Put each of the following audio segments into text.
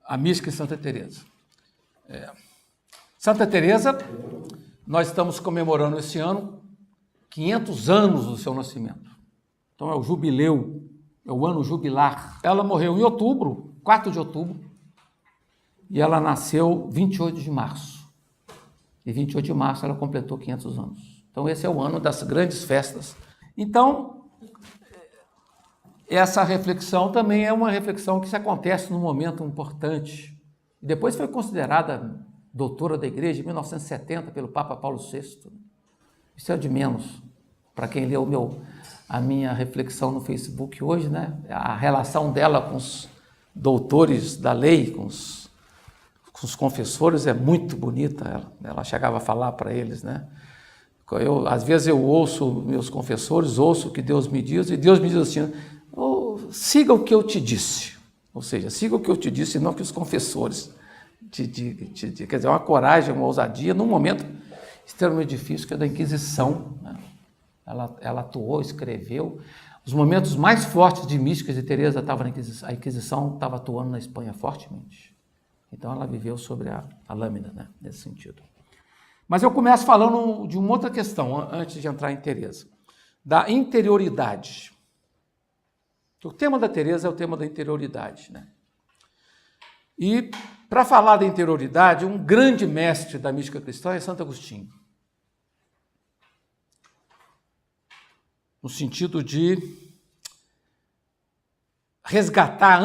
a mística de Santa Teresa. Santa Teresa, nós estamos comemorando esse ano 500 anos do seu nascimento. Então é o jubileu, é o ano jubilar. Ela morreu em outubro, 4 de outubro, e ela nasceu 28 de março. E 28 de março ela completou 500 anos. Então esse é o ano das grandes festas. Então, essa reflexão também é uma reflexão que se acontece num momento importante. Depois foi considerada doutora da Igreja em 1970 pelo Papa Paulo VI. Isso é de menos. Para quem leu a minha reflexão no Facebook hoje, né? A relação dela com os doutores da lei, com os confessores, é muito bonita. Ela chegava a falar para eles, né? Às vezes eu ouço meus confessores, ouço o que Deus me diz, e Deus me diz assim: siga o que eu te disse. Ou seja, siga o que eu te disse, e não que os confessores quer dizer, uma coragem, uma ousadia, num momento extremamente difícil, que é da Inquisição, né? Ela atuou, escreveu. Os momentos mais fortes de místicas de Teresa estavam na Inquisição. A Inquisição estava atuando na Espanha fortemente. Então ela viveu sobre a lâmina, né? Nesse sentido. Mas eu começo falando de uma outra questão, antes de entrar em Teresa, da interioridade. O tema da Teresa é o tema da interioridade, né? E, para falar da interioridade, um grande mestre da mística cristã é Santo Agostinho. No sentido de resgatar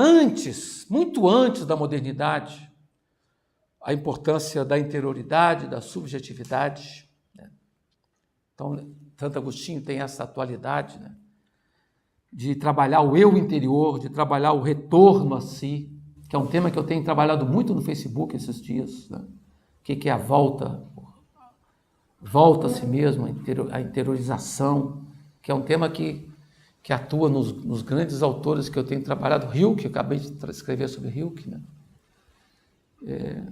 muito antes da modernidade, a importância da interioridade, da subjetividade, né? Então, Santo Agostinho tem essa atualidade, né? De trabalhar o eu interior, de trabalhar o retorno a si, que é um tema que eu tenho trabalhado muito no Facebook esses dias, né? O que é a volta a si mesmo, a interiorização, que é um tema que atua nos grandes autores que eu tenho trabalhado. Hilke, eu acabei de escrever sobre Hilke, né?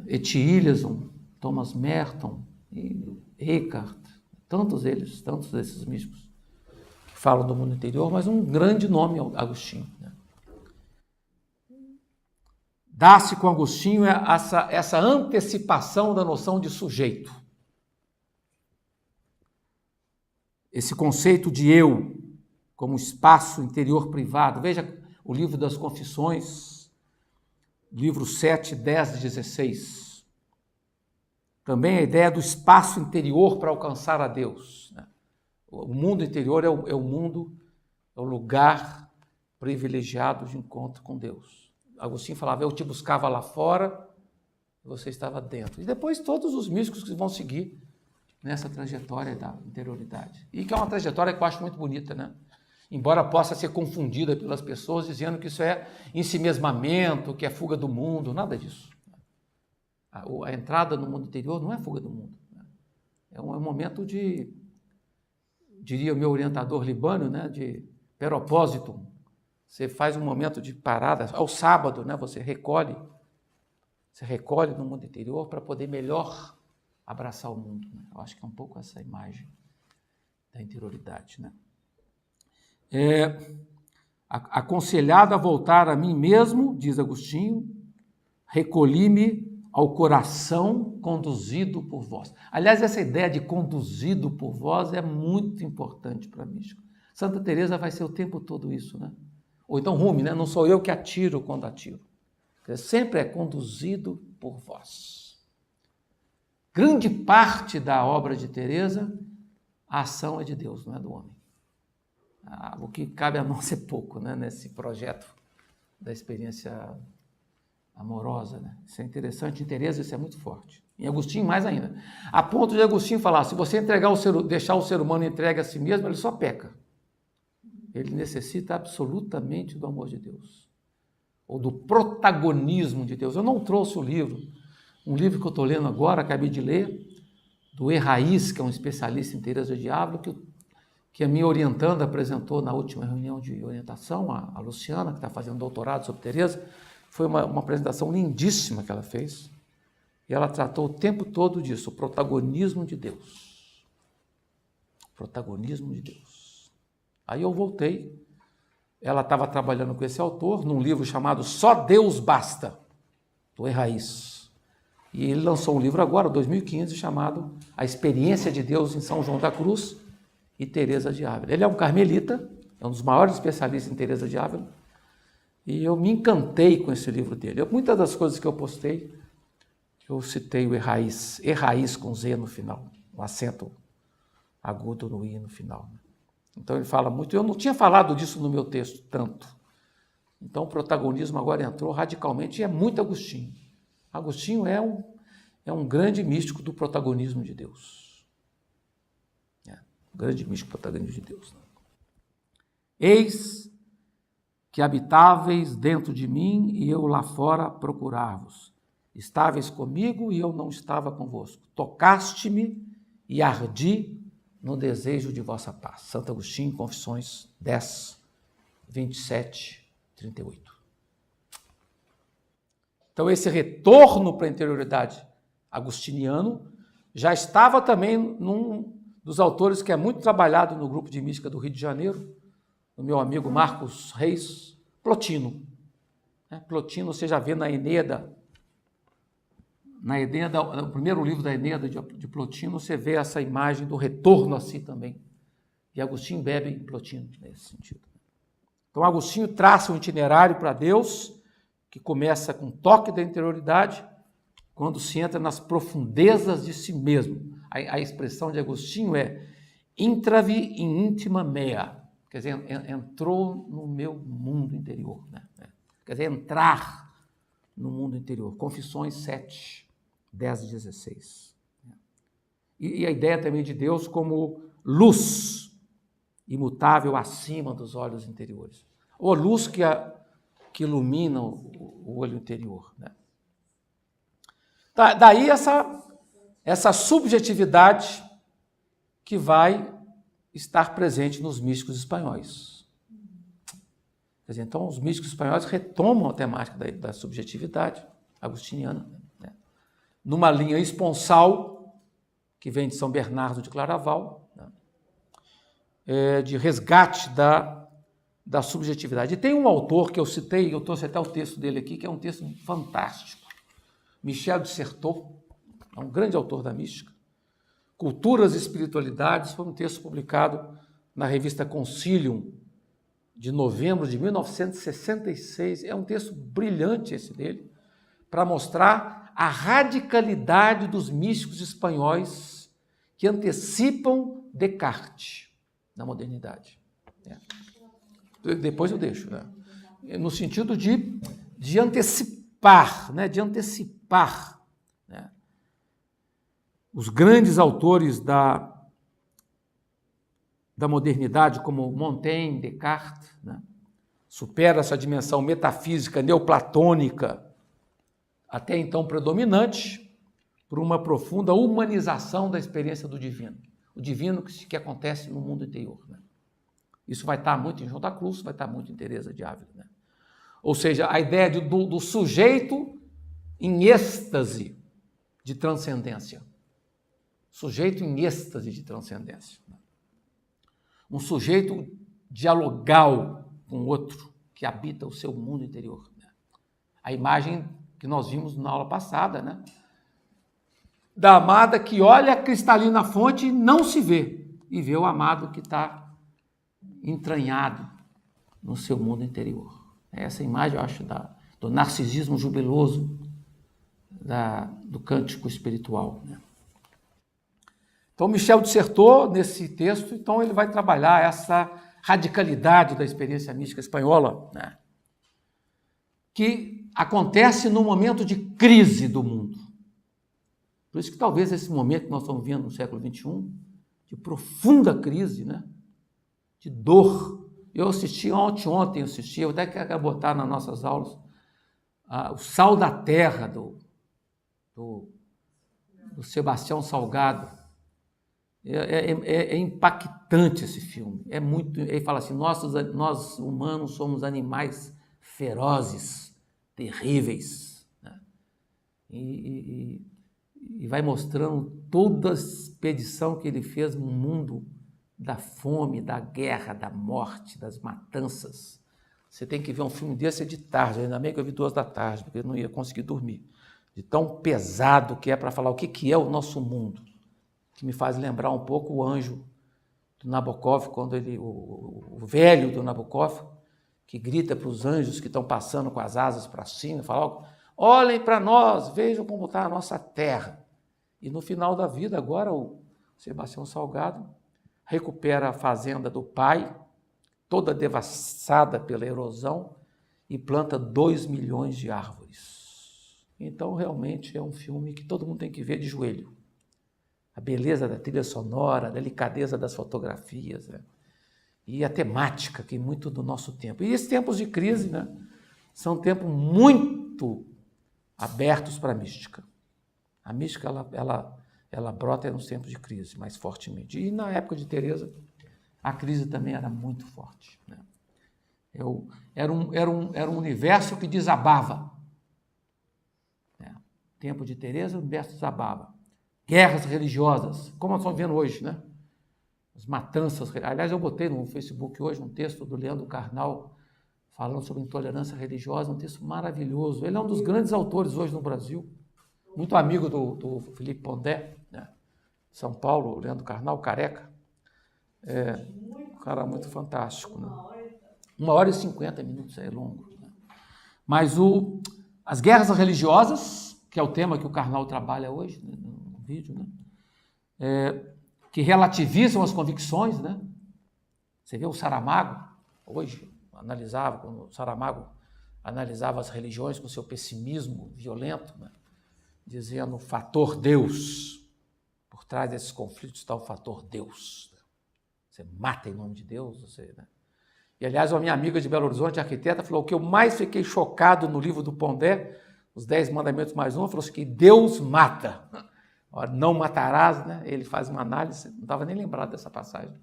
Etiilleson, Thomas Merton, e Eckhart, tantos desses místicos que falam do mundo interior, mas um grande nome é Agostinho, né? Dá-se com Agostinho essa antecipação da noção de sujeito. Esse conceito de eu como espaço interior privado. Veja o livro das Confissões, livro 7, 10 e 16. Também a ideia do espaço interior para alcançar a Deus, né? O mundo interior é o lugar privilegiado de encontro com Deus. Agostinho falava: eu te buscava lá fora, você estava dentro. E depois todos os místicos que vão seguir nessa trajetória da interioridade. E que é uma trajetória que eu acho muito bonita, né? Embora possa ser confundida pelas pessoas dizendo que isso é ensimesmamento, que é fuga do mundo, nada disso. A entrada no mundo interior não é fuga do mundo, né? É um momento de, diria o meu orientador libano, né, de propósito. Você faz um momento de parada, ao sábado, né, você recolhe no mundo interior para poder melhor abraçar o mundo, né? Eu acho que é um pouco essa imagem da interioridade, né? Aconselhado a voltar a mim mesmo, diz Agostinho, recolhi-me ao coração conduzido por vós. Aliás, essa ideia de conduzido por vós é muito importante para mim. Santa Teresa vai ser o tempo todo isso, né? Ou então Rumi, né? Não sou eu que atiro quando atiro. Sempre é conduzido por vós. Grande parte da obra de Teresa, a ação é de Deus, não é do homem. O que cabe a nós é pouco, né? Nesse projeto da experiência amorosa, né? Isso é interessante. Em Teresa isso é muito forte. Em Agostinho mais ainda. A ponto de Agostinho falar: se você deixar o ser humano entregue a si mesmo, ele só peca. Ele necessita absolutamente do amor de Deus, ou do protagonismo de Deus. Eu não trouxe o livro, um livro que eu estou lendo agora, acabei de ler, do Erraiz, que é um especialista em Teresa de Ávila, que a minha orientanda apresentou na última reunião de orientação, a Luciana, que está fazendo doutorado sobre Teresa. Foi uma apresentação lindíssima que ela fez, e ela tratou o tempo todo disso, o protagonismo de Deus. O protagonismo de Deus. Aí eu voltei, ela estava trabalhando com esse autor, num livro chamado Só Deus Basta. do Erraiz. E ele lançou um livro agora, 2015, chamado A Experiência de Deus em São João da Cruz e Teresa de Ávila. Ele é um carmelita, é um dos maiores especialistas em Teresa de Ávila, e eu me encantei com esse livro dele. Muitas das coisas que eu postei, eu citei o Erraiz, Erraiz com Z no final, um acento agudo no I no final. Então ele fala muito, eu não tinha falado disso no meu texto tanto. Então o protagonismo agora entrou radicalmente e é muito Agostinho. Agostinho é um grande místico do protagonismo de Deus. Um grande místico do protagonismo de Deus. Eis que habitáveis dentro de mim e eu lá fora procurar-vos. Estáveis comigo e eu não estava convosco. Tocaste-me e ardi no desejo de vossa paz. Santo Agostinho, Confissões 10, 27, 38. Então esse retorno para a interioridade agostiniano já estava também num dos autores que é muito trabalhado no grupo de mística do Rio de Janeiro, o meu amigo Marcos Reis, Plotino. Plotino, você já vê na Eneida, no primeiro livro da Eneida de Plotino, você vê essa imagem do retorno a si também. E Agostinho bebe em Plotino, nesse sentido. Então Agostinho traça um itinerário para Deus, que começa com o toque da interioridade, quando se entra nas profundezas de si mesmo. A expressão de Agostinho é intravi in intima mea, quer dizer, entrou no meu mundo interior. Quer dizer, entrar no mundo interior. Confissões 7, 10 e 16. E a ideia também de Deus como luz imutável acima dos olhos interiores. Ou luz que ilumina o olho interior. Daí essa subjetividade que vai estar presente nos místicos espanhóis. Quer dizer, então, os místicos espanhóis retomam a temática da subjetividade agostiniana, numa linha esponsal, que vem de São Bernardo de Claraval, de resgate da subjetividade. E tem um autor que eu citei, eu trouxe até o texto dele aqui, que é um texto fantástico, Michel de Certeau, é um grande autor da mística. Culturas e Espiritualidades, foi um texto publicado na revista Concilium, de novembro de 1966. É um texto brilhante esse dele, para mostrar a radicalidade dos místicos espanhóis que antecipam Descartes na modernidade. Depois eu deixo. No sentido de antecipar, de antecipar. Os grandes autores da modernidade, como Montaigne, Descartes, supera essa dimensão metafísica neoplatônica, até então predominante, por uma profunda humanização da experiência do divino. O divino que acontece no mundo interior. Isso vai estar muito em João da Cruz, vai estar muito em Teresa de Ávila. Ou seja, a ideia do sujeito em êxtase de transcendência. Sujeito em êxtase de transcendência. Um sujeito dialogal com o outro, que habita o seu mundo interior. A imagem que nós vimos na aula passada, da amada que olha a cristalina fonte e não se vê, e vê o amado que está entranhado no seu mundo interior. Essa imagem, eu acho, do narcisismo jubiloso, do cântico espiritual. Então, Michel de Certeau, nesse texto, então, ele vai trabalhar essa radicalidade da experiência mística espanhola, que acontece no momento de crise do mundo. Por isso que talvez esse momento que nós estamos vivendo no século XXI, de profunda crise, de dor. Eu assisti ontem, eu até quero botar nas nossas aulas, o Sal da Terra, do Sebastião Salgado. É impactante esse filme. Ele fala assim, nós humanos somos animais ferozes, terríveis. E vai mostrando toda a expedição que ele fez no mundo da fome, da guerra, da morte, das matanças. Você tem que ver um filme desse de tarde, ainda bem que eu vi 2 da tarde, porque eu não ia conseguir dormir. de tão pesado que é para falar o que é o nosso mundo, que me faz lembrar um pouco o anjo do Nabokov, quando o velho do Nabokov, que grita para os anjos que estão passando com as asas para cima, fala: olhem para nós, vejam como está a nossa terra. E no final da vida, agora o Sebastião Salgado recupera a fazenda do pai, toda devastada pela erosão, e planta 2 milhões de árvores. Então, realmente, é um filme que todo mundo tem que ver de joelho. A beleza da trilha sonora, a delicadeza das fotografias, né? E a temática, que é muito do nosso tempo. E esses tempos de crise, né, são tempos muito abertos para a mística. A mística, ela brota nos tempos de crise, mais fortemente. E na época de Teresa, a crise também era muito forte, né? Era um universo que desabava. Tempo de Teresa, o universo desabava. Guerras religiosas, como nós estamos vendo hoje, né? As matanças. Aliás, eu botei no Facebook hoje um texto do Leandro Carnal falando sobre intolerância religiosa, um texto maravilhoso. Ele é um dos grandes autores hoje no Brasil, muito amigo do Felipe Pondé, né? São Paulo, Leandro Carnal, careca. Um cara muito fantástico, né? 1h50, é longo, né? Mas as guerras religiosas, que é o tema que o Carnal trabalha hoje, né, no vídeo, né? Que relativizam as convicções, né? Você vê o Saramago, hoje, quando o Saramago analisava as religiões com seu pessimismo violento, né? Dizendo o fator Deus. Por trás desses conflitos está o fator Deus. Você mata em nome de Deus, né? E, aliás, uma minha amiga de Belo Horizonte, arquiteta, falou que eu mais fiquei chocado no livro do Pondé, Os 10 Mandamentos mais um, falou assim, que Deus mata. Não matarás, né? Ele faz uma análise, não estava nem lembrado dessa passagem.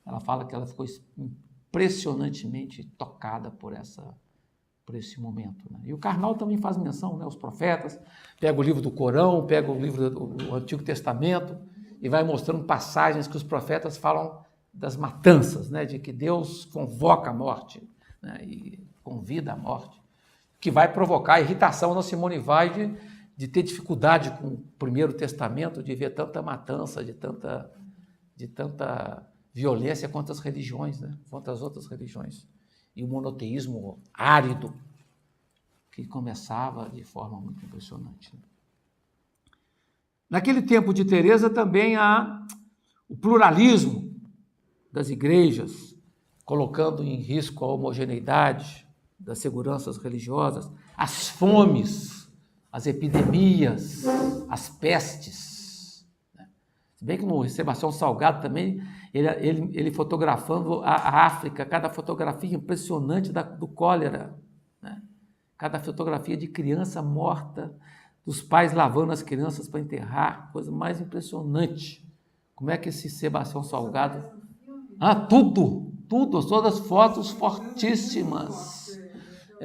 Ela fala que ela ficou impressionantemente tocada por esse momento, né? E o Carnal também faz menção, né? Os profetas, pega o livro do Corão, pega o livro do Antigo Testamento e vai mostrando passagens que os profetas falam das matanças, né? De que Deus convoca a morte, né? E convida a morte, que vai provocar a irritação na Simone Weil de ter dificuldade com o Primeiro Testamento, de ver tanta matança, de tanta violência contra as religiões, né? Contra as outras religiões. E o monoteísmo árido, que começava de forma muito impressionante, né? Naquele tempo de Teresa também há o pluralismo das igrejas, colocando em risco a homogeneidade das seguranças religiosas, as fomes, as epidemias, as pestes, né? Se bem que no Sebastião Salgado também, ele fotografando a África, cada fotografia impressionante do cólera, né? Cada fotografia de criança morta, dos pais lavando as crianças para enterrar, coisa mais impressionante. Como é que esse Sebastião Salgado... tudo, todas as fotos fortíssimas,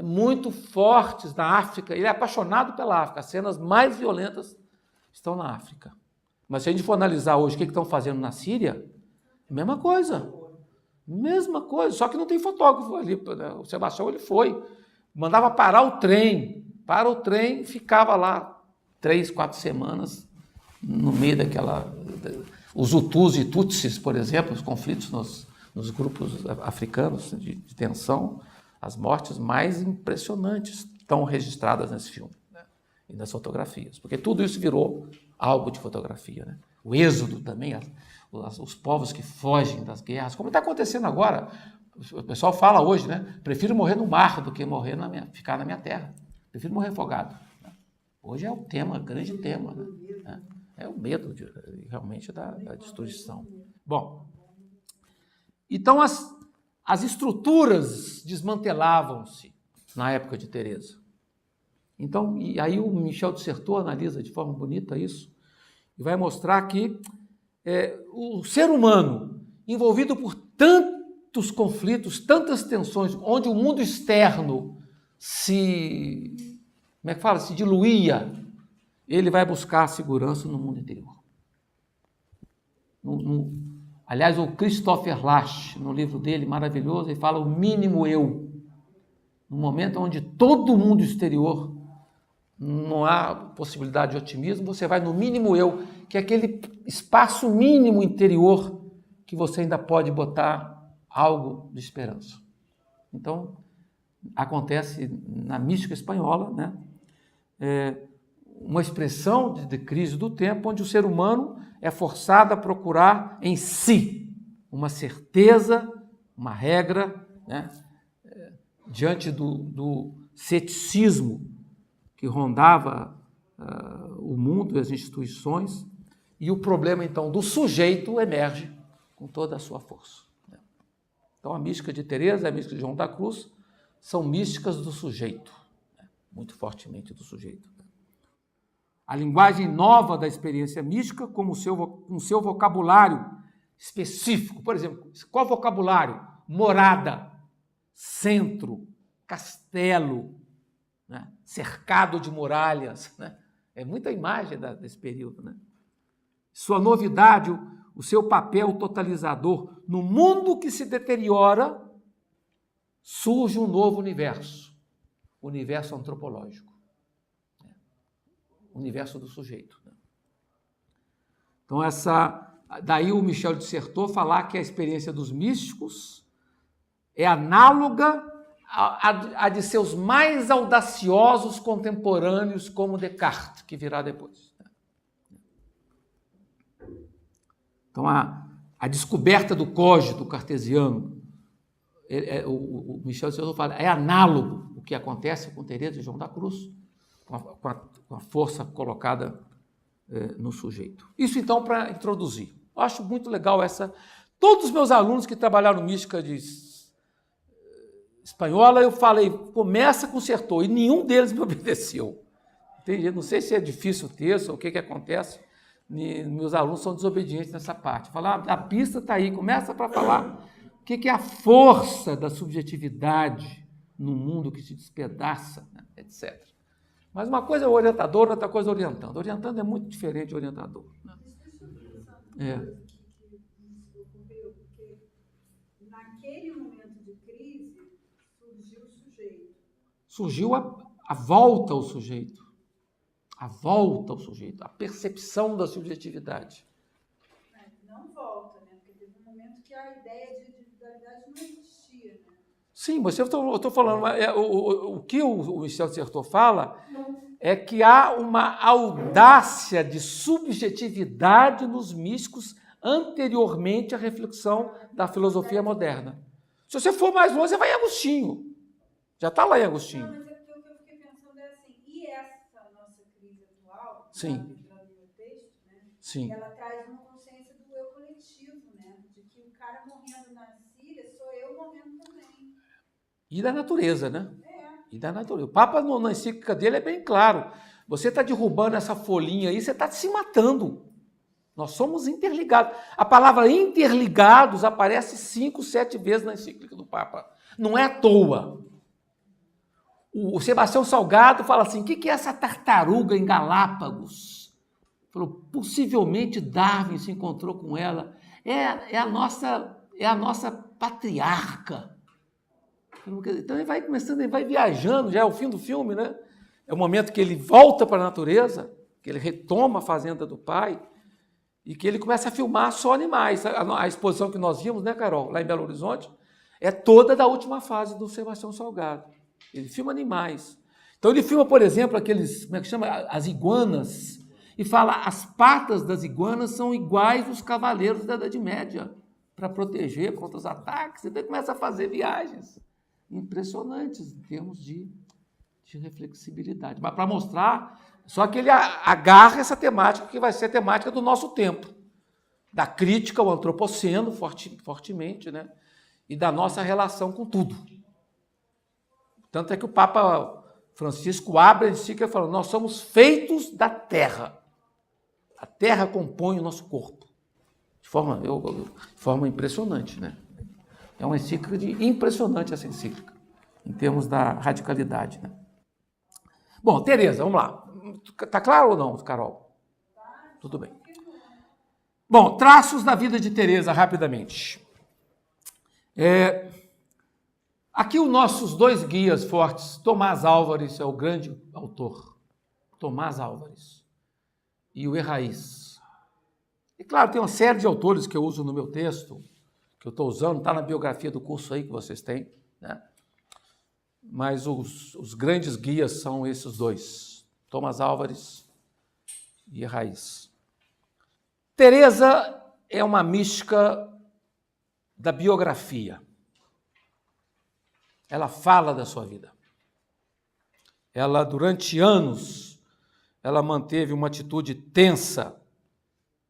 muito fortes na África. Ele é apaixonado pela África, as cenas mais violentas estão na África. Mas se a gente for analisar hoje o que estão fazendo na Síria, mesma coisa, só que não tem fotógrafo ali. O Sebastião, ele foi, mandava parar o trem, ficava lá 3, 4 semanas no meio os Hutus e Tutsis, por exemplo, os conflitos nos grupos africanos de tensão, as mortes mais impressionantes estão registradas nesse filme, né? E nas fotografias, porque tudo isso virou algo de fotografia, né? O êxodo também, os povos que fogem das guerras, como está acontecendo agora. O pessoal fala hoje, né? Prefiro morrer no mar do que ficar na minha terra. Prefiro morrer afogado, né? Hoje é o grande tema, né? É o medo realmente da destruição. Bom, então as estruturas desmantelavam-se na época de Teresa. Então, e aí o Michel de Certeau analisa de forma bonita isso e vai mostrar que o ser humano, envolvido por tantos conflitos, tantas tensões, onde o mundo externo se diluía, ele vai buscar a segurança no mundo interior. Aliás, o Christopher Lasch, no livro dele, maravilhoso, ele fala o mínimo eu. No momento onde todo o mundo exterior não há possibilidade de otimismo, você vai no mínimo eu, que é aquele espaço mínimo interior que você ainda pode botar algo de esperança. Então, acontece na mística espanhola, né? Uma expressão de crise do tempo, onde o ser humano é forçado a procurar em si uma certeza, uma regra, né? Diante do ceticismo que rondava o mundo e as instituições, e o problema, então, do sujeito emerge com toda a sua força. Então, a mística de Teresa e a mística de João da Cruz são místicas do sujeito, muito fortemente do sujeito. A linguagem nova da experiência mística, com o seu vocabulário específico. Por exemplo, qual vocabulário? Morada, centro, castelo, né? Cercado de muralhas. Né? É muita imagem desse período. Né? Sua novidade, o seu papel totalizador. No mundo que se deteriora, surge um novo universo, o universo antropológico, o universo do sujeito. Então, daí o Michel de Certeau falar que a experiência dos místicos é análoga à de seus mais audaciosos contemporâneos, como Descartes, que virá depois. Então, a descoberta do cogito cartesiano, o Michel de Certeau fala, é análogo o que acontece com Teresa e João da Cruz, com a força colocada no sujeito. Isso, então, para introduzir. Eu acho muito legal Todos os meus alunos que trabalharam mística espanhola, eu falei, começa com Certeau, e nenhum deles me obedeceu. Entendi? Não sei se é difícil o texto ou o que acontece. Meus alunos são desobedientes nessa parte. Falar, a pista está aí, começa para falar o que é a força da subjetividade no mundo que se despedaça, né, etc. Mas uma coisa é o orientador, outra coisa é o orientando. Orientando é muito diferente do orientador. Né? Naquele momento de crise, surgiu o sujeito. Surgiu a volta ao sujeito. A volta ao sujeito, a percepção da subjetividade. Não volta, né? Porque teve um momento que a ideia de individualidade não existia, né? Sim, mas eu estou falando, o que o Michel de Certeau fala é que há uma audácia de subjetividade nos místicos anteriormente à reflexão da filosofia moderna. Se você for mais longe, você vai em Agostinho. Já está lá em Agostinho. Não, mas é porque o que eu fiquei pensando é assim, e essa nossa crise atual, sim. Entrando no meu texto, né? Sim. Ela traz uma consciência do eu coletivo, né? De que o cara morrendo na Síria sou eu morrendo também. E da natureza, né? E da natureza. O Papa, na encíclica dele, é bem claro. Você está derrubando essa folhinha aí, você está se matando. Nós somos interligados. A palavra interligados aparece 5, 7 vezes na encíclica do Papa. Não é à toa. O Sebastião Salgado fala assim, o que é essa tartaruga em Galápagos? Falou, possivelmente Darwin se encontrou com ela. É a nossa patriarca. Então ele vai começando, ele vai viajando, já é o fim do filme, né? É o momento que ele volta para a natureza, que ele retoma a fazenda do pai e que ele começa a filmar só animais. A exposição que nós vimos, né, Carol, lá em Belo Horizonte, é toda da última fase do Sebastião Salgado. Ele filma animais. Então ele filma, por exemplo, aqueles, como é que chama? As iguanas, e fala, as patas das iguanas são iguais aos cavaleiros da Idade Média, para proteger contra os ataques. Então ele começa a fazer viagens impressionantes em termos de reflexibilidade. Mas para mostrar, só que ele agarra essa temática que vai ser a temática do nosso tempo, da crítica ao antropoceno, fortemente, né? E da nossa relação com tudo. Tanto é que o Papa Francisco abre a encíclica falando, nós somos feitos da terra. A terra compõe o nosso corpo. De forma impressionante, né? É uma encíclica impressionante essa encíclica, em termos da radicalidade. Né? Bom, Teresa, vamos lá. Está claro ou não, Carol? Tudo bem. Bom, traços da vida de Teresa, rapidamente. Aqui os nossos dois guias fortes, Tomás Álvares é o grande autor, Tomás Álvares e o Erraiz. E claro, tem uma série de autores que eu uso no meu texto, que eu estou usando, está na biografia do curso aí que vocês têm, né? Mas os grandes guias são esses dois, Tomás Álvares e Erraiz. Teresa é uma mística da biografia. Ela fala da sua vida. Ela, durante anos, ela manteve uma atitude tensa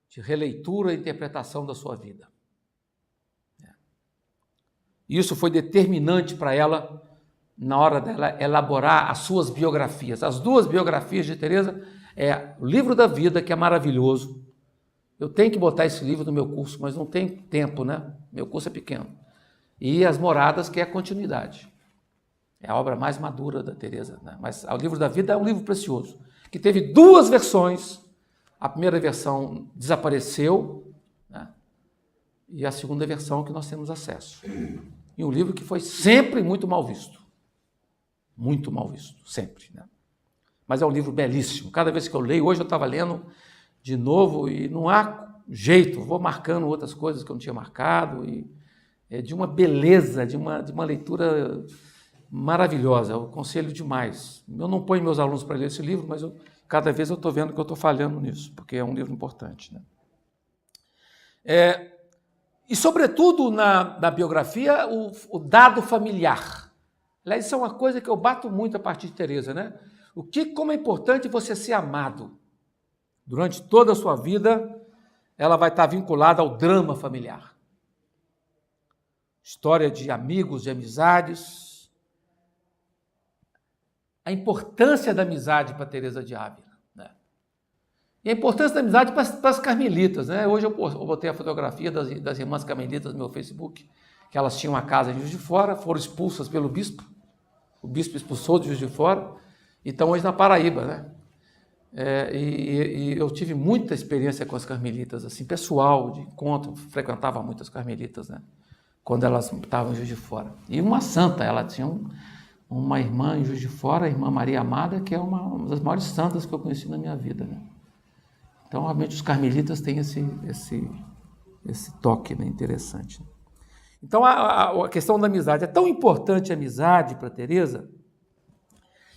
de releitura e interpretação da sua vida. Isso foi determinante para ela na hora dela elaborar as suas biografias. As duas biografias de Teresa é o Livro da Vida, que é maravilhoso. Eu tenho que botar esse livro no meu curso, mas não tem tempo, né? Meu curso é pequeno. E As Moradas, que é a continuidade. É a obra mais madura da Teresa, né? Mas o Livro da Vida é um livro precioso, que teve duas versões. A primeira versão desapareceu, né? E a segunda versão que nós temos acesso. E um livro que foi sempre muito mal visto. Muito mal visto, sempre, né? Mas é um livro belíssimo. Cada vez que eu leio, hoje eu estava lendo de novo e não há jeito, vou marcando outras coisas que eu não tinha marcado, e é de uma beleza, de uma leitura maravilhosa, eu aconselho demais. Eu não ponho meus alunos para ler esse livro, mas cada vez eu estou vendo que eu estou falhando nisso, porque é um livro importante, né? E, sobretudo, na biografia, o dado familiar. Aliás, isso é uma coisa que eu bato muito a partir de Teresa, né? Como é importante você ser amado. Durante toda a sua vida, ela vai estar vinculada ao drama familiar. História de amigos, de amizades. A importância da amizade para Teresa de Ávila, né? E a importância da amizade para as carmelitas, né? Hoje eu botei a fotografia das irmãs carmelitas no meu Facebook, que elas tinham uma casa em Juiz de Fora, foram expulsas pelo bispo. O bispo expulsou de Juiz de Fora e estão hoje na Paraíba, né? E eu tive muita experiência com as carmelitas, assim, pessoal, de encontro, frequentava muitas carmelitas, né? Quando elas estavam em Juiz de Fora. E uma santa, ela tinha uma irmã em Juiz de Fora, a irmã Maria Amada, que é uma das maiores santas que eu conheci na minha vida, né? Então, realmente, os carmelitas têm esse toque, né, interessante. Então, a questão da amizade. É tão importante a amizade para Teresa,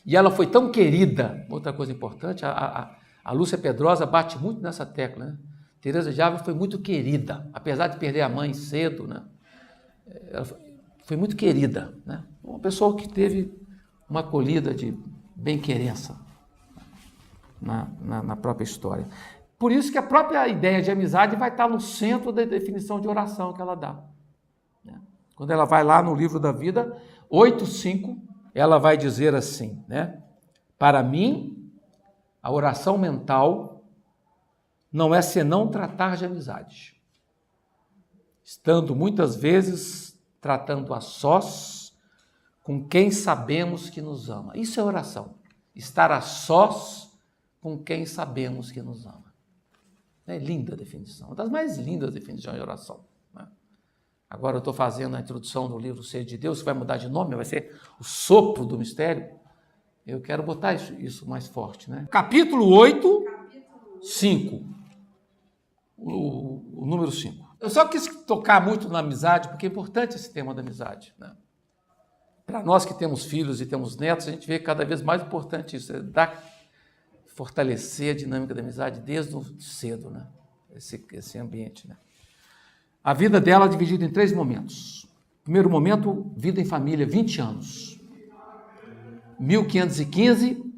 e ela foi tão querida. Outra coisa importante, a Lúcia Pedrosa bate muito nessa tecla, né? Teresa de Ávila foi muito querida, apesar de perder a mãe cedo, né? Ela foi muito querida, né? Uma pessoa que teve uma acolhida de bem-querença na própria história. Por isso que a própria ideia de amizade vai estar no centro da definição de oração que ela dá, né? Quando ela vai lá no Livro da Vida, 8:5, ela vai dizer assim, né? Para mim, a oração mental não é senão tratar de amizade, estando muitas vezes tratando a sós com quem sabemos que nos ama. Isso é oração, estar a sós com quem sabemos que nos ama. É linda a definição, uma das mais lindas definições de oração, né? Agora eu estou fazendo a introdução do livro Ser de Deus, que vai mudar de nome, vai ser o sopro do mistério. Eu quero botar isso mais forte, né? Capítulo 8, 5. O número 5. Eu só quis tocar muito na amizade, porque é importante esse tema da amizade, né? Para nós que temos filhos e temos netos, a gente vê cada vez mais importante isso, fortalecer a dinâmica da amizade desde cedo, né? Esse ambiente, né? A vida dela é dividida em 3 momentos. Primeiro momento, vida em família, 20 anos. 1515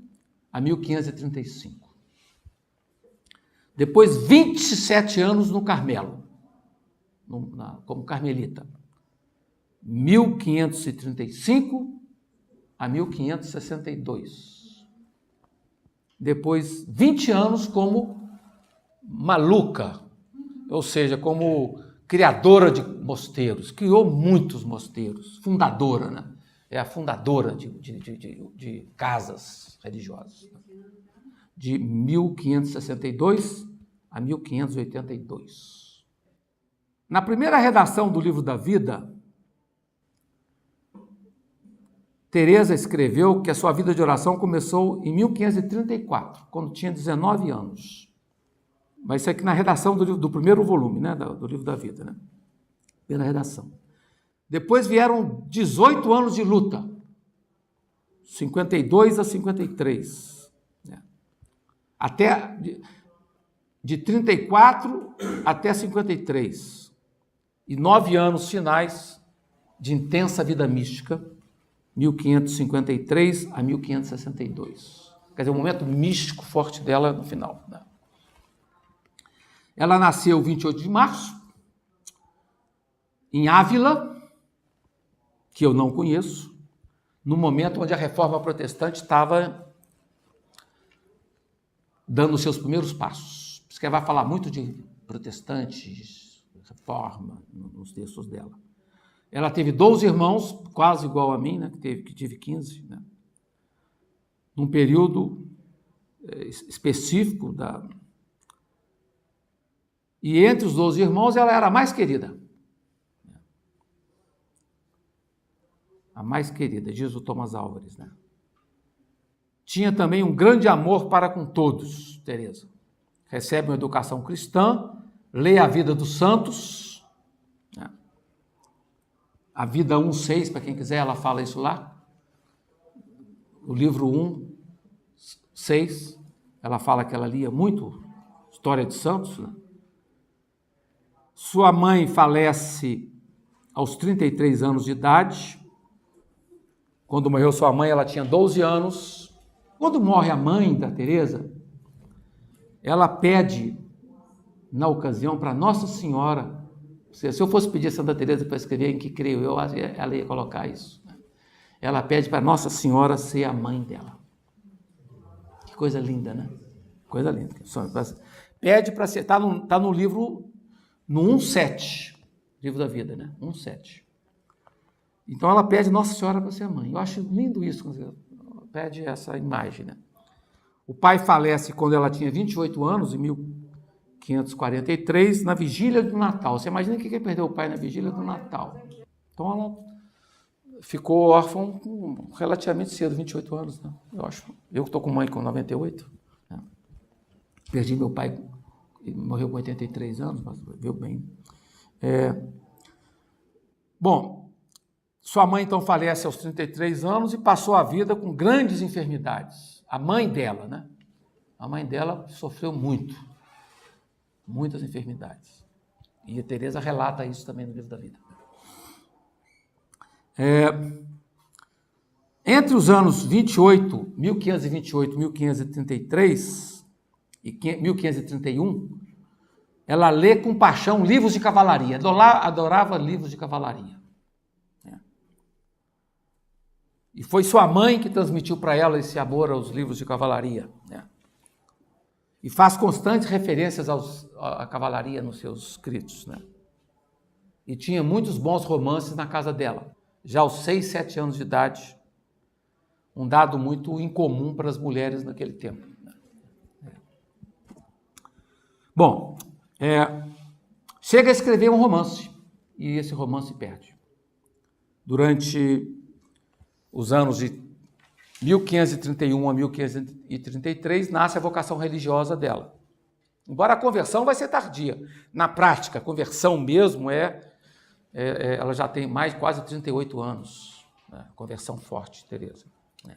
a 1535. Depois, 27 anos no Carmelo, como carmelita. 1535 a 1562. Depois, 20 anos como maluca, ou seja, como criadora de mosteiros, criou muitos mosteiros, fundadora, né? É a fundadora de casas religiosas. De 1562 a 1582. Na primeira redação do Livro da Vida, Teresa escreveu que a sua vida de oração começou em 1534, quando tinha 19 anos. Mas isso aqui na redação do primeiro volume, né, do livro da vida, né? Pela redação. Depois vieram 18 anos de luta, 52 a 53, né? Até de 34 até 53, e 9 anos finais de intensa vida mística, 1553 a 1562. Quer dizer, um momento místico forte dela no final, né? Ela nasceu 28 de março, em Ávila, que eu não conheço, no momento onde a reforma protestante estava dando os seus primeiros passos. Por isso que ela vai falar muito de protestantes, reforma, nos textos dela. Ela teve 12 irmãos, quase igual a mim, né, que tive 15, né, num período específico da... E entre os 12 irmãos, ela era a mais querida. A mais querida, diz o Thomas Álvares, né? Tinha também um grande amor para com todos, Teresa. Recebe uma educação cristã, lê a vida dos santos, né? A vida 1:6, para quem quiser, ela fala isso lá. O livro 1:6, ela fala que ela lia muito história de santos, né? Sua mãe falece aos 33 anos de idade. Quando morreu sua mãe, ela tinha 12 anos. Quando morre a mãe da Teresa, ela pede, na ocasião, para Nossa Senhora, se eu fosse pedir a Santa Teresa para escrever em que creio eu, ela ia colocar isso. Ela pede para Nossa Senhora ser a mãe dela. Que coisa linda, né? Coisa linda. Pede para ser, está no livro, no 1:7, livro da vida, né? 1:7. Então ela pede Nossa Senhora para ser a mãe. Eu acho lindo isso, quando pede essa imagem, né? O pai falece quando ela tinha 28 anos, em 1543, na vigília do Natal. Você imagina que quem perdeu o pai na vigília do Natal? Então ela ficou órfã relativamente cedo, 28 anos, né? Eu acho. Eu estou com mãe com 98, né? Perdi meu pai, ele morreu com 83 anos, mas viu bem. Bom, sua mãe então falece aos 33 anos e passou a vida com grandes enfermidades. A mãe dela, né? A mãe dela sofreu muito, muitas enfermidades. E a Teresa relata isso também no livro da vida. Entre os anos 1528 e 1533 e 1531, ela lê com paixão livros de cavalaria, adorava livros de cavalaria. E foi sua mãe que transmitiu para ela esse amor aos livros de cavalaria, né? E faz constantes referências à cavalaria nos seus escritos, né? E tinha muitos bons romances na casa dela, já aos 6, 7 anos de idade, um dado muito incomum para as mulheres naquele tempo, né? Bom, chega a escrever um romance, e esse romance perde. Durante os anos de 1531 a 1533, nasce a vocação religiosa dela. Embora a conversão vai ser tardia. Na prática, a conversão mesmo ela já tem quase 38 anos, né? Conversão forte, Teresa, né?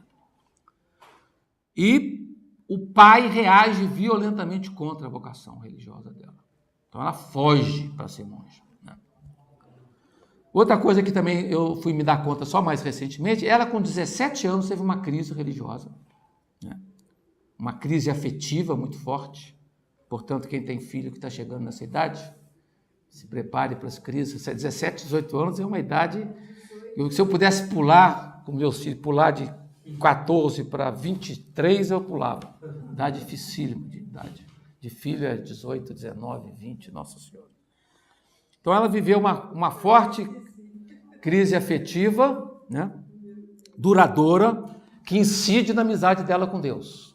E o pai reage violentamente contra a vocação religiosa dela. Então ela foge para ser monja. Outra coisa que também eu fui me dar conta só mais recentemente, ela com 17 anos teve uma crise religiosa, né? Uma crise afetiva muito forte. Portanto, quem tem filho que está chegando nessa idade, se prepare para as crises. 17, 18 anos é uma idade... Se eu pudesse pular, com meus filhos, pular de 14 para 23, eu pulava. Idade dificílima de idade. De filho é 18, 19, 20, Nossa Senhora. Então ela viveu uma forte crise afetiva, né, duradoura, que incide na amizade dela com Deus.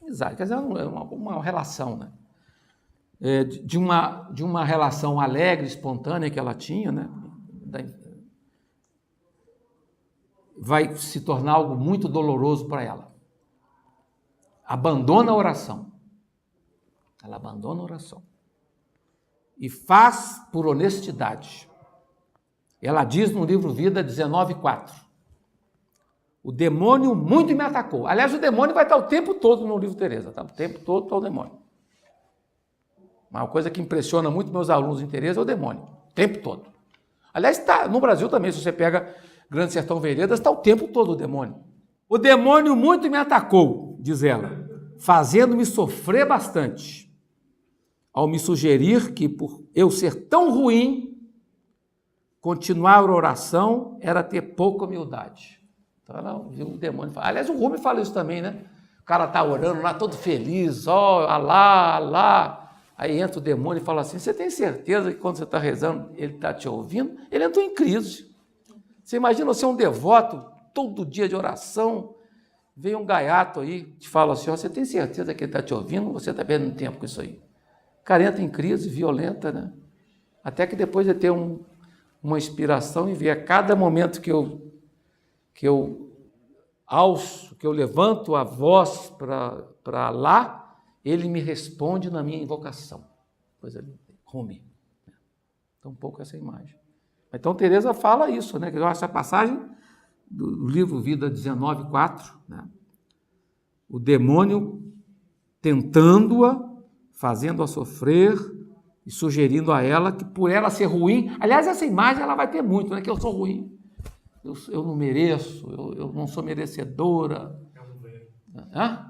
Amizade, quer dizer, é uma relação, né? De uma relação alegre, espontânea que ela tinha, né? vai se tornar algo muito doloroso para ela. Abandona a oração. Ela abandona a oração. E faz por honestidade. Ela diz no livro Vida 19:4. O demônio muito me atacou. Aliás, o demônio vai estar o tempo todo no livro Teresa, tá? O tempo todo está o demônio. Uma coisa que impressiona muito meus alunos em Teresa é o demônio. O tempo todo. Aliás, tá, no Brasil também, se você pega Grande Sertão Veredas, está o tempo todo o demônio. O demônio muito me atacou, diz ela, fazendo-me sofrer bastante, ao me sugerir que, por eu ser tão ruim, continuar a oração era ter pouca humildade. Então ela viu o demônio falar. Aliás, o Rumi fala isso também, né? O cara está orando lá todo feliz, ó, Alá, Alá. Aí entra o demônio e fala assim, você tem certeza que quando você está rezando, ele está te ouvindo? Ele entrou em crise. Você imagina você um devoto, todo dia de oração, vem um gaiato aí, te fala assim, ó, você tem certeza que ele está te ouvindo? Você está perdendo tempo com isso aí. O cara entra em crise violenta, né? Até que depois de ter uma inspiração e ver a cada momento que eu alço, que eu levanto a voz para lá, ele me responde na minha invocação. Pois ele Rumi. Então, um pouco essa imagem. Então, Teresa fala isso, né? Essa passagem do livro Vida 19:4, né? O demônio tentando-a, fazendo-a sofrer e sugerindo a ela que por ela ser ruim, aliás, essa imagem ela vai ter muito, né? Que eu sou ruim, eu não mereço, eu não sou merecedora. Hã?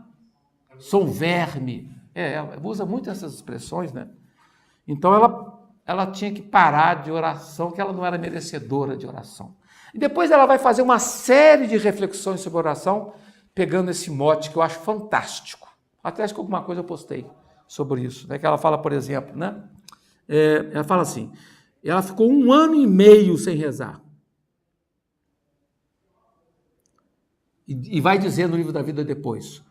Sou um verme. Ela usa muito essas expressões, né? Então ela tinha que parar de oração, que ela não era merecedora de oração. E depois ela vai fazer uma série de reflexões sobre oração, pegando esse mote que eu acho fantástico. Até acho que alguma coisa eu postei sobre isso, né? Que ela fala, por exemplo, né? Ela fala assim, ela ficou 1 ano e meio sem rezar. E vai dizer no livro da vida depois,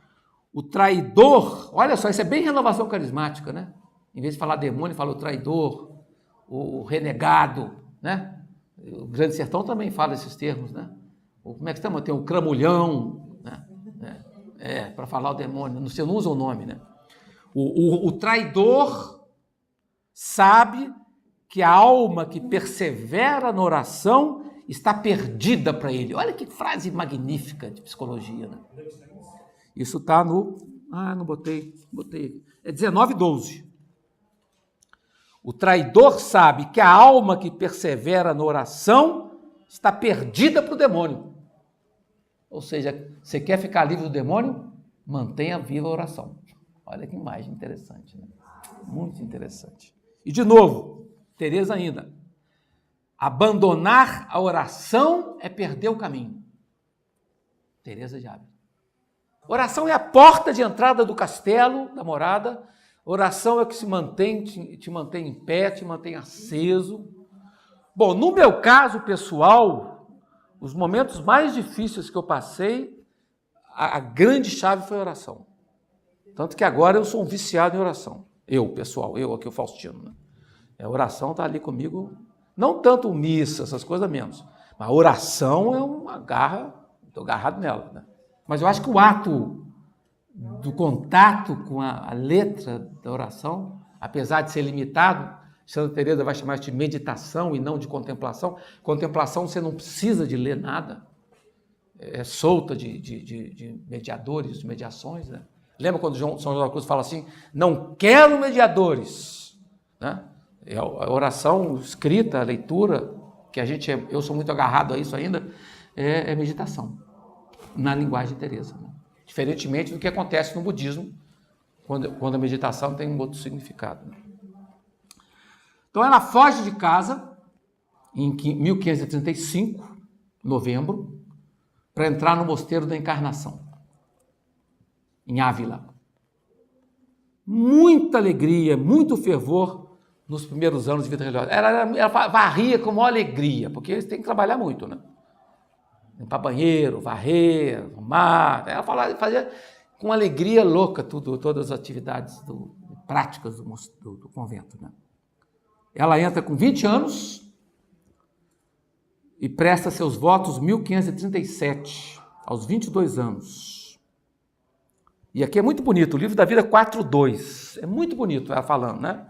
o traidor, olha só, isso é bem renovação carismática, né? Em vez de falar demônio, fala o traidor, o renegado, né? O Grande Sertão também fala esses termos, né? Como é que chama? Tem o cramulhão, né? Para falar o demônio, você não usa o nome, né? O traidor sabe que a alma que persevera na oração está perdida para ele. Olha que frase magnífica de psicologia, né? Isso está no... não botei. É 19:12. O traidor sabe que a alma que persevera na oração está perdida para o demônio. Ou seja, você quer ficar livre do demônio? Mantenha viva a oração. Olha que imagem interessante, né? Muito interessante. E de novo, Teresa ainda. Abandonar a oração é perder o caminho. Teresa de Ávila. Oração é a porta de entrada do castelo, da morada. Oração é o que te mantém em pé, te mantém aceso. Bom, no meu caso pessoal, os momentos mais difíceis que eu passei, a grande chave foi a oração. Tanto que agora eu sou um viciado em oração. Eu aqui, o Faustino. Né? A oração está ali comigo, não tanto missa, essas coisas menos. Mas a oração é uma garra, estou agarrado nela, né? Mas eu acho que o ato do contato com a letra da oração, apesar de ser limitado, Santa Teresa vai chamar isso de meditação e não de contemplação. Contemplação você não precisa de ler nada, é solta de mediadores, de mediações, né? Lembra quando São João da Cruz fala assim, não quero mediadores, né? É a oração escrita, a leitura, que eu sou muito agarrado a isso ainda, é meditação. Na linguagem de Teresa, né? Diferentemente do que acontece no budismo, quando a meditação tem um outro significado. Né? Então ela foge de casa em 1535, novembro, para entrar no Mosteiro da Encarnação, em Ávila. Muita alegria, muito fervor nos primeiros anos de vida religiosa. Ela varria com maior alegria, porque eles têm que trabalhar muito, né? Limpar banheiro, varrer, arrumar. Ela fazia com alegria louca todas as atividades práticas do convento. Né? Ela entra com 20 anos e presta seus votos 1537, aos 22 anos. E aqui é muito bonito, o livro da vida 4:2, é muito bonito ela falando, né?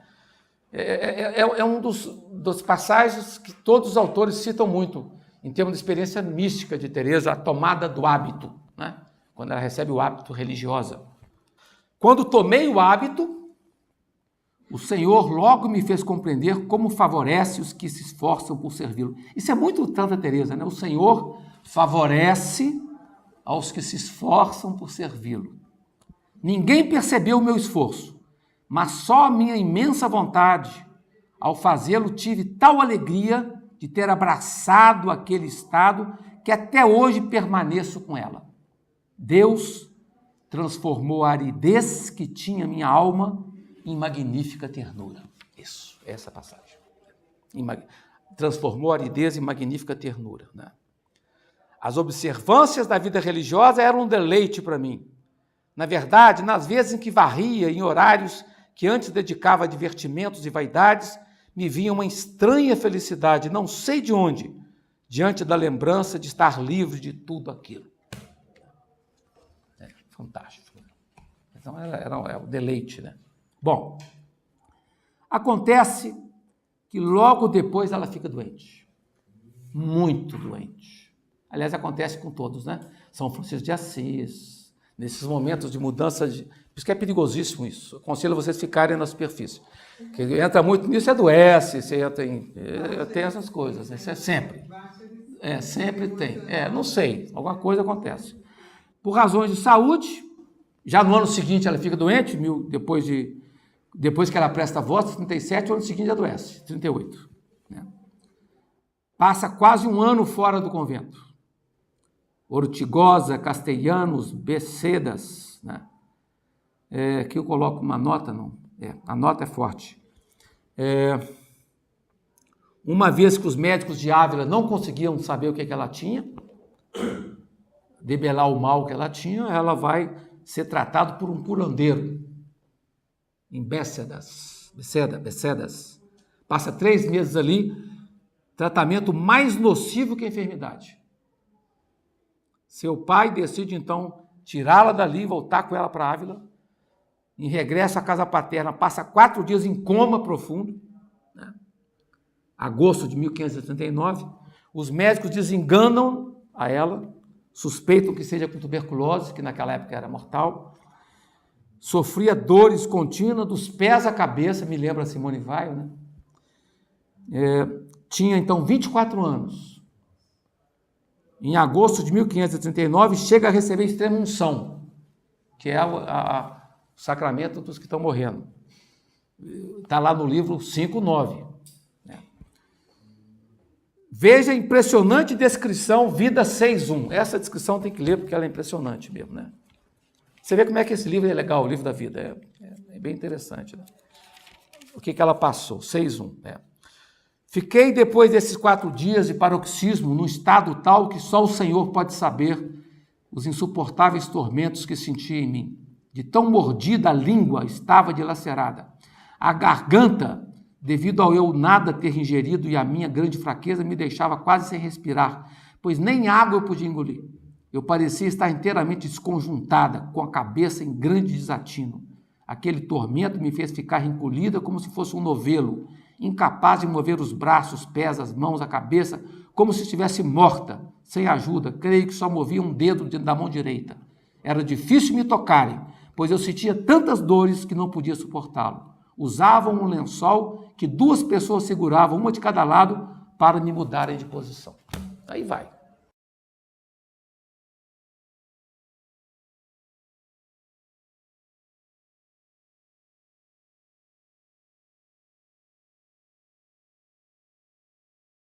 É um dos passagens que todos os autores citam muito, em termos de experiência mística de Teresa, a tomada do hábito, né? Quando ela recebe o hábito religiosa. Quando tomei o hábito, o Senhor logo me fez compreender como favorece os que se esforçam por servi-lo. Isso é muito Santa Teresa, né? O Senhor favorece aos que se esforçam por servi-lo. Ninguém percebeu o meu esforço, mas só a minha imensa vontade. Ao fazê-lo, tive tal alegria de ter abraçado aquele estado que até hoje permaneço com ela. Deus transformou a aridez que tinha minha alma em magnífica ternura. Isso, essa passagem. Transformou a aridez em magnífica ternura, né? As observâncias da vida religiosa eram um deleite para mim. Na verdade, nas vezes em que varria, em horários que antes dedicava a divertimentos e vaidades, me vinha uma estranha felicidade, não sei de onde, diante da lembrança de estar livre de tudo aquilo. Fantástico. Então, é o deleite, né? Bom, acontece que logo depois ela fica doente. Muito doente. Aliás, acontece com todos, né? São Francisco de Assis, nesses momentos de mudança de... Por isso que é perigosíssimo isso. Aconselho vocês ficarem na superfície. Quem entra muito nisso adoece, você entra em... Tem essas coisas, né? Isso é sempre. Sempre tem. Não sei, alguma coisa acontece. Por razões de saúde, já no ano seguinte ela fica doente, depois que ela presta votos, 37, o ano seguinte adoece, 38. Né? Passa quase um ano fora do convento. Ortigosa, Castellanos, Becedas, né? Aqui eu coloco uma nota, não? A nota é forte. Uma vez que os médicos de Ávila não conseguiam saber o que ela tinha, debelar o mal que ela tinha, ela vai ser tratada por um curandeiro em Becedas. Passa 3 meses ali, tratamento mais nocivo que a enfermidade. Seu pai decide, então, tirá-la dali, voltar com ela para Ávila, e regressa à casa paterna, passa 4 dias em coma profundo, né? Agosto de 1539, os médicos desenganam a ela, suspeitam que seja com tuberculose, que naquela época era mortal, sofria dores contínuas dos pés à cabeça, me lembra Simone Weil, né? Tinha então 24 anos. Em agosto de 1539, chega a receber extrema unção, que é o sacramento dos que estão morrendo. Está lá no livro 5:9. Veja a impressionante descrição, Vida 6:1. Essa descrição tem que ler porque ela é impressionante mesmo, né? Você vê como é que esse livro é legal, o livro da vida. É bem interessante, né? O que ela passou? 6:1. Fiquei, depois desses 4 dias de paroxismo, num estado tal que só o Senhor pode saber os insuportáveis tormentos que sentia em mim. De tão mordida a língua estava dilacerada. A garganta, devido ao eu nada ter ingerido e a minha grande fraqueza, me deixava quase sem respirar, pois nem água eu podia engolir. Eu parecia estar inteiramente desconjuntada, com a cabeça em grande desatino. Aquele tormento me fez ficar encolhida como se fosse um novelo, incapaz de mover os braços, pés, as mãos, a cabeça, como se estivesse morta, sem ajuda. Creio que só movia um dedo da mão direita. Era difícil me tocarem, pois eu sentia tantas dores que não podia suportá-lo. Usavam um lençol que 2 pessoas seguravam, uma de cada lado, para me mudarem de posição. Aí vai.